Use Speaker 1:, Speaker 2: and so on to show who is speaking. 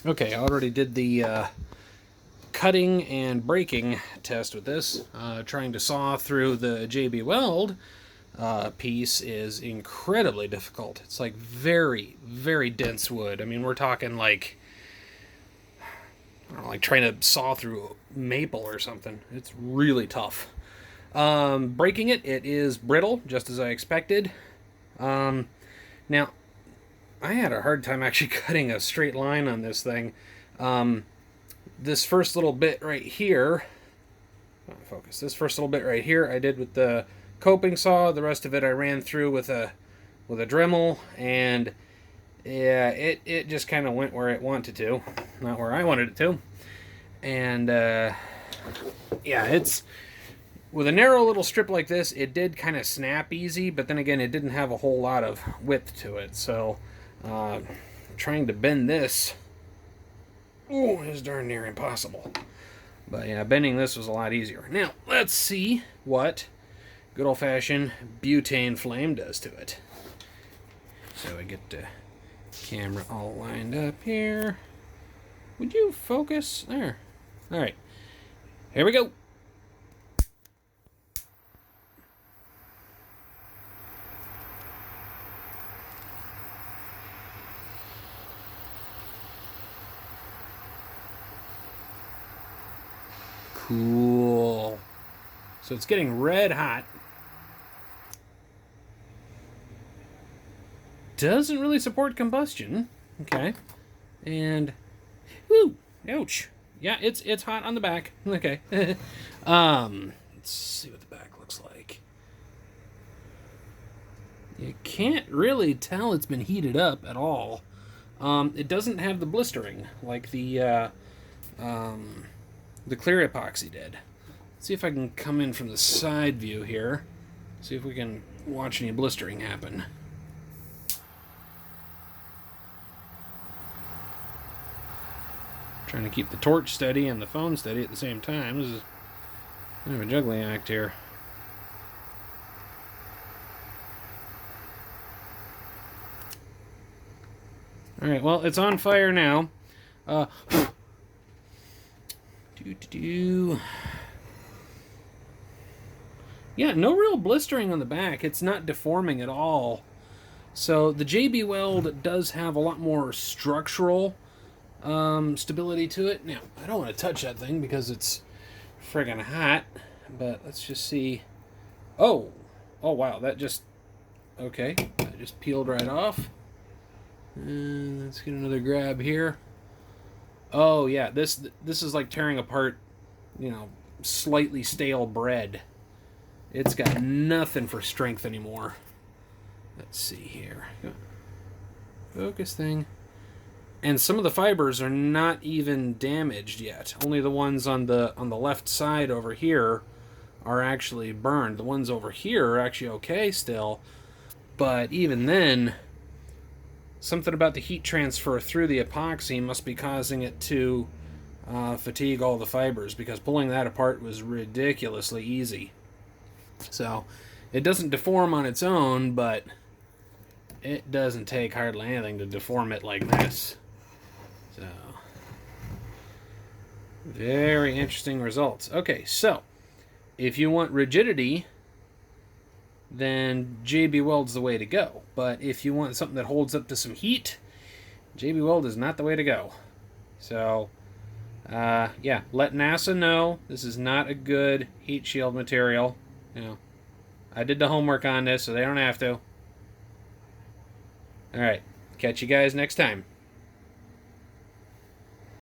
Speaker 1: Okay, I already did the cutting and breaking test with this. Trying to saw through the JB Weld piece is incredibly difficult. It's like very, very dense wood. I mean, we're talking like, I don't know, like trying to saw through maple or something. It's really tough. Breaking it, it is brittle, just as I expected. Now, I had a hard time actually cutting a straight line on this thing. This first little bit right here, focus. This first little bit right here, I did with the coping saw. The rest of it, I ran through with a Dremel, and yeah, it just kind of went where it wanted to, not where I wanted it to. And yeah, it's with a narrow little strip like this, it did kind of snap easy, but then again, it didn't have a whole lot of width to it. So trying to bend this, is darn near impossible. But yeah, bending this was a lot easier. Now, let's see what good old-fashioned butane flame does to it. So I get the camera all lined up here. Would you focus? There. All right. Here we go. Cool. So it's getting red hot. Doesn't really support combustion. Okay. And whoo, ouch. Yeah, it's hot on the back. Okay. Let's see what the back looks like. You can't really tell it's been heated up at all. It doesn't have the blistering like the clear epoxy did. Let's see if I can come in from the side view here. See if we can watch any blistering happen. Trying to keep the torch steady and the phone steady at the same time. This is kind of a juggling act here. Alright, well, it's on fire now. Yeah, no real blistering on the back. It's not deforming at all. So the JB Weld does have a lot more structural stability to it. Now, I don't want to touch that thing because it's friggin' hot, but let's just see. Oh wow, that just, okay, that just peeled right off. And let's get another grab here. Oh yeah, this is like tearing apart, slightly stale bread. It's got nothing for strength anymore. Let's see here. Focus thing. And some of the fibers are not even damaged yet. Only the ones on the left side over here are actually burned. The ones over here are actually okay still. But even then, something about the heat transfer through the epoxy must be causing it to fatigue all the fibers, because pulling that apart was ridiculously easy. So it doesn't deform on its own, but it doesn't take hardly anything to deform it like this. So, very interesting results. Okay, so if you want rigidity, then JB Weld's the way to go. But if you want something that holds up to some heat, JB Weld is not the way to go. So, yeah, let NASA know this is not a good heat shield material. I did the homework on this, so they don't have to. Alright, catch you guys next time.